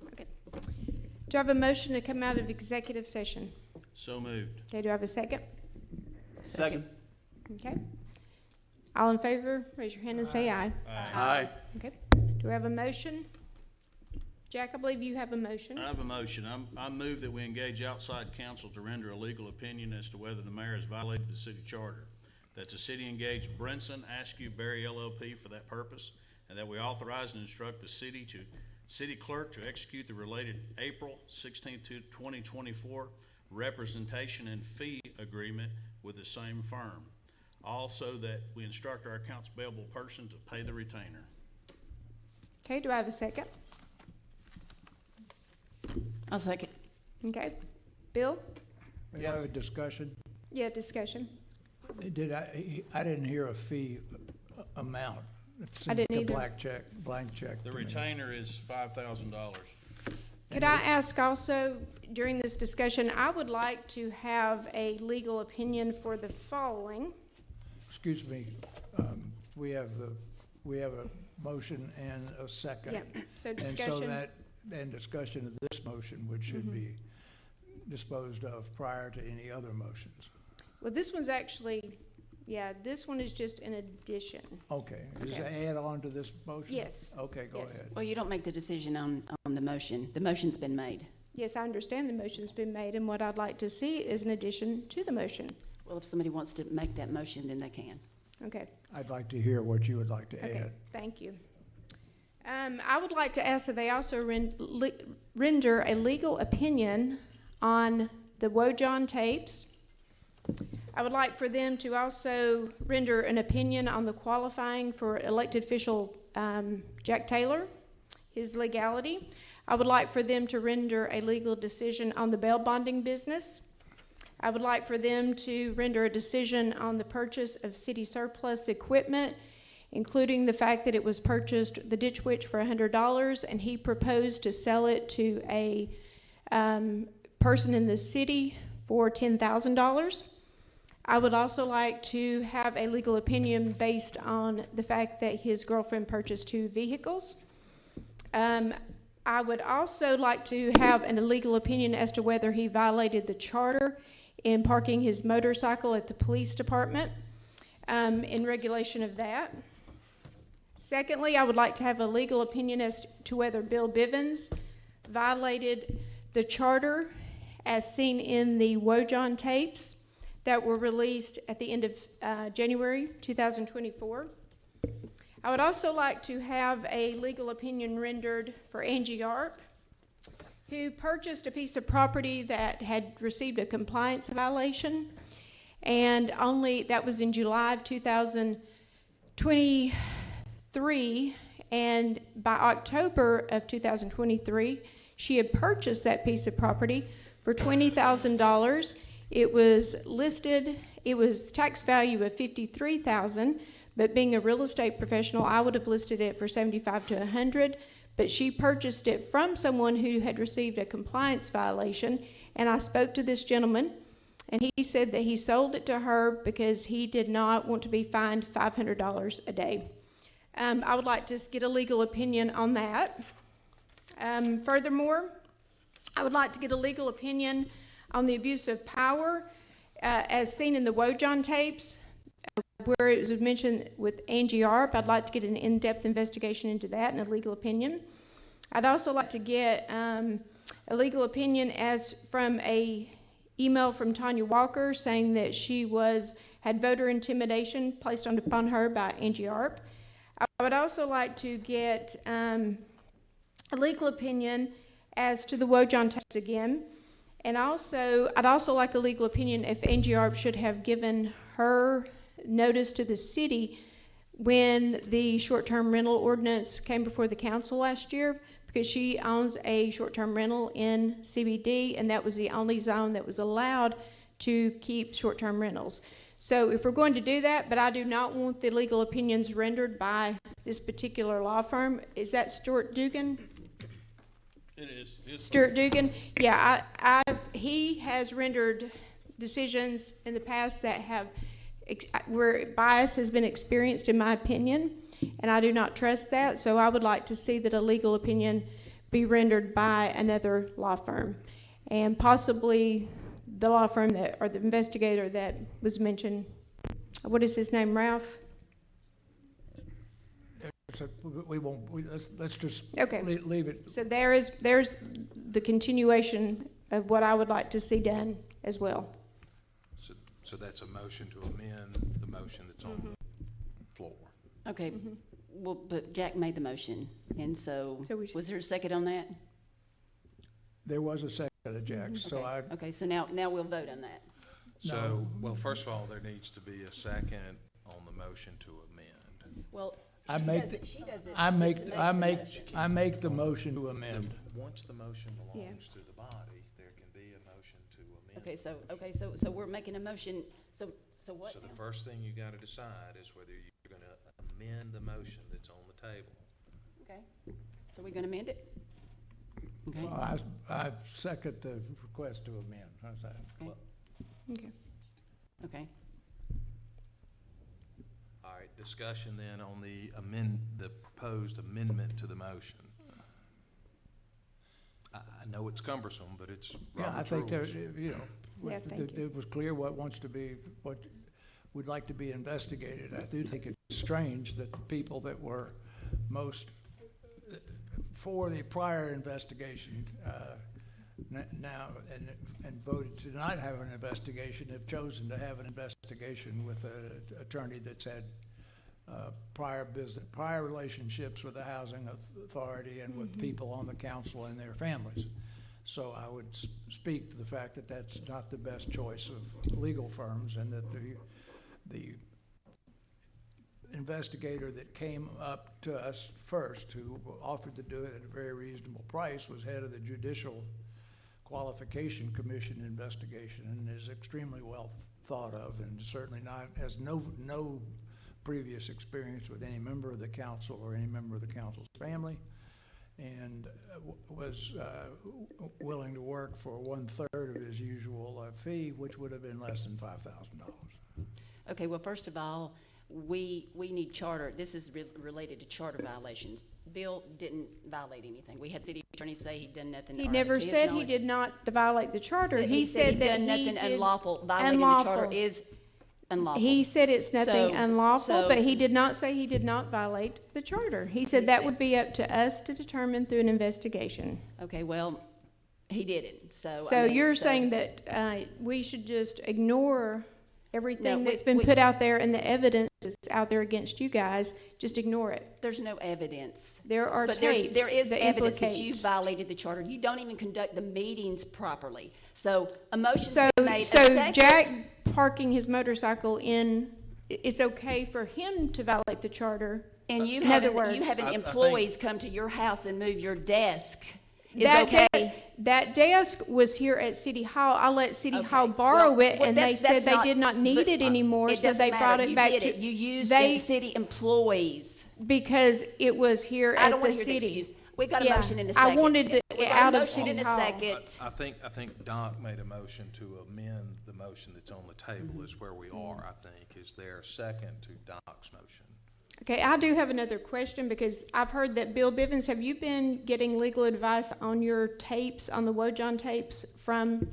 me? Okay. Do I have a motion to come out of executive session? So moved. Okay, do I have a second? Second. Okay. All in favor, raise your hand and say aye. Aye. Okay. Do we have a motion? Jack, I believe you have a motion. I have a motion. I move that we engage outside counsel to render a legal opinion as to whether the mayor has violated the city charter. That the city engage Brinson Askew Berry LLP for that purpose, and that we authorize and instruct the city clerk to execute the related April 16, 2024 representation and fee agreement with the same firm. Also, that we instruct our accounts payable person to pay the retainer. Okay, do I have a second? I'll second. Okay. Bill? We have a discussion. Yeah, discussion. I didn't hear a fee amount. It I seemed didn't like a either. blank check. The to me. retainer is $5,000. Could I ask also, during this discussion, I would like to have a legal opinion for the following. Excuse me, we have a motion and a second. Yeah, so And so discussion. and discussion of this motion, which should be disposed of prior to any other motions. Well, this one's actually, yeah, this one is just an addition. Okay, is it Okay. add on to this motion? Yes. Okay, go Yes. ahead. Well, you don't make the decision on the motion. The motion's been made. Yes, I understand the motion's been made, and what I'd like to see is an addition to the motion. Well, if somebody wants to make that motion, then they can. Okay. I'd like to hear what you would like to Okay, add. thank you. I would like to ask that they also render a legal opinion on the Wojon tapes. I would like for them to also render an opinion on the qualifying for elected official Jack Taylor, his legality. I would like for them to render a legal decision on the bail bonding business. I would like for them to render a decision on the purchase of city surplus equipment, including the fact that it was purchased, the Ditch Witch, for $100, and he proposed to sell it to a person in the city for $10,000. I would also like to have a legal opinion based on the fact that his girlfriend purchased 2 vehicles. I would also like to have a legal opinion as to whether he violated the charter in parking his motorcycle at the police department, in regulation of that. Secondly, I would like to have a legal opinion as to whether Bill Bivens violated the charter as seen in the Wojon tapes that were released at the end of January 2024. I would also like to have a legal opinion rendered for Angie Arp, who purchased a piece of property that had received a compliance violation, and that was in July of 2023, and by October of 2023, she had purchased that piece of property for $20,000. It was listed, it was tax value of $53,000, but being a real estate professional, I would have listed it for $75,000 to $100,000, but she purchased it from someone who had received a compliance violation, and I spoke to this gentleman, and he said that he sold it to her because he did not want to be fined $500 a day. I would like to get a legal opinion on that. Furthermore, I would like to get a legal opinion on the abuse of power as seen in the Wojon tapes, where it was mentioned with Angie Arp. I'd like to get an in-depth investigation into that and a legal opinion. I'd also like to get a legal opinion as from a email from Tanya Walker saying that she had voter intimidation placed upon her by Angie Arp. I would also like to get a legal opinion as to the Wojon tapes again. And I'd also like a legal opinion if Angie Arp should have given her notice to the city when the short-term rental ordinance came before the council last year, because she owns a short-term rental in CBD, and that was the only zone that was allowed to keep short-term rentals. So if we're going to do that, but I do not want the legal opinions rendered by this particular law firm. Is that Stuart Dugan? It is. Stuart Dugan? Yeah, he has rendered decisions in the past that where bias has been experienced, in my opinion, and I do not trust that. So I would like to see that a legal opinion be rendered by another law firm. And possibly the law firm that, or the investigator that was mentioned, what is his name, Ralph? So we won't, let's just Okay. leave it. So there's the continuation of what I would like to see done as well. So that's a motion to amend the motion that's on the floor. Okay, well, but Jack made the motion, and so, So we should- was there a second on that? There was a second of Jack's, so I, Okay, so now we'll vote on that. So, well, first of all, there needs to be a second on the motion to amend. Well, I she make does the- it, she does it. I to make the motion. I make the motion to amend. Once the motion Yeah. belongs to the body, there can be a motion to amend. Okay, so we're making a motion, so what So the now? first thing you gotta decide is whether you're gonna amend the motion that's on the table. Okay, so we're gonna amend it? Okay, I second the request to amend. How's that? Okay. okay. All right, discussion then on the proposed amendment to the motion. I know it's cumbersome, but it's Yeah, I Robert's think there, rules. you know, Yeah, thank you. it was clear what wants to be, what would like to be investigated. I do think it's strange that the people that were most for the prior investigation, now, and voted to not have an investigation, have chosen to have an investigation with an attorney that's had prior relationships with the housing authority and with people on the council and their families. So I would speak to the fact that that's not the best choice of legal firms, and that the investigator that came up to us first, who offered to do it at a very reasonable price, was head of the Judicial Qualification Commission investigation, and is extremely well thought of, and certainly has no previous experience with any member of the council or any member of the council's family, and was willing to work for 1/3 of his usual fee, which would have been less than $5,000. Okay, well, first of all, we need charter, this is related to charter violations. Bill didn't violate anything. We had city attorney say he'd done nothing. He or never to his said he knowledge. did not violate the charter. He he'd said that done he nothing did unlawful. Violating the charter unlawful. is unlawful. He said it's nothing So- unlawful, so- but he did not say he did not violate the charter. He said that would be up to us to determine through an investigation. Okay, well, he didn't, so. I So mean, you're saying that we should just ignore everything No, that's been put out there and the evidence that's out there against you guys, just ignore it. There's no evidence. There are But tapes there is that evidence that implicate. you violated the charter. You don't even conduct the meetings properly. So a motion's So, been made. A so second- Jack parking his motorcycle it's okay for him to violate the charter. And you in other having, words. you having I think- employees come to your house and move your desk is That okay. that desk was here at City Hall. I let City Okay. Hall borrow Well, it, well, and they that's said they not- did not need but it anymore, It so doesn't they brought matter. it You back did to. it. You used they- city employees. Because it was here I at don't the want to hear the city. excuse. We've got a Yeah, motion in a I second. wanted it We've got out a of motion in City a Hall. second. I think Doc made a motion to amend the motion that's on the table is where we are, I think. Is there a second to Doc's motion? Okay, I do have another question, because I've heard that Bill Bivens, have you been getting legal advice on your tapes, on the Wojon tapes from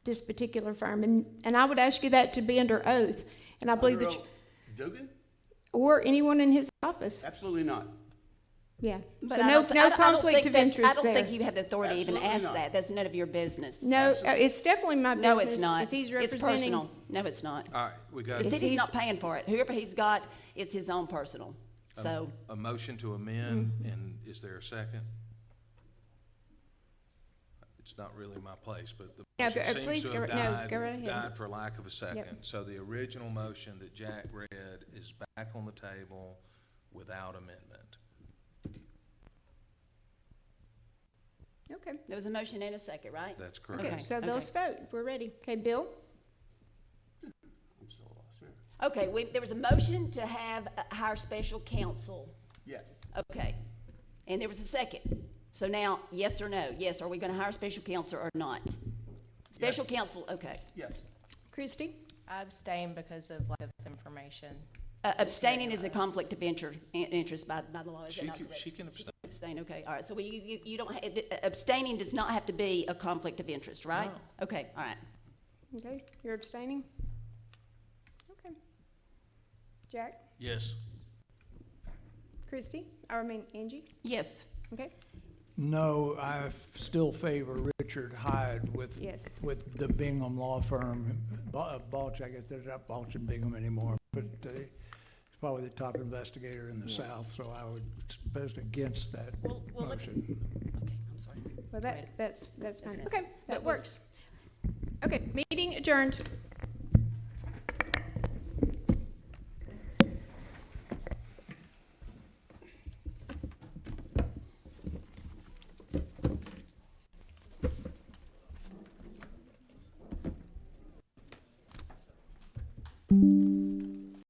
this particular firm? And I would ask you that to be under oath, and I believe that, Dugan? or anyone in his office, Absolutely not. yeah. But So I no, don't thi- I no don't- I don't conflict think of that's- interest I don't there. think you have the authority to even Absolutely ask not. that. That's none of your business. No, it's definitely my business. No, it's not. If he's It's representing. personal. No, it's not. All right, we got The If city's he's- not paying for it. Whoever he's got, it's his own personal. So, a motion to amend, Mm-hmm. and is there a second? It's not really my place, but the Yeah, motion seems please to go have right- no, died, go right ahead. died for lack of a second. So the original motion that Jack read is back on the table without amendment. Okay, there was a motion and a second, right? That's correct. okay, Okay, so let's vote. We're ready. Okay, Bill? I'm so lost here. Okay, there was a motion to have, hire special counsel. Yes. Okay. And there was a second. So now, yes or no? Yes, are we going to hire special counsel or not? Special counsel, okay. Yes. Christie? I abstain because of lack of information. Abstaining is a conflict of interest by the law, is it She not can, correct? she can abstain. abstain, okay, all right. So you don't, abstaining does not have to be a conflict of interest, right? No. Okay, all right. Okay, you're abstaining? Okay. Jack? Yes. Christie? Angie? Yes, Okay? No, I still favor Richard Hyde with, Yes. with the Bingham Law Firm. Balch, I guess there's not Balch and Bingham anymore, but he's probably the top investigator in the South, so I would vote against that Well, let- motion. okay, I'm sorry. Well, Go ahead. that's fine. it. Okay, That that was- works. Okay, meeting adjourned.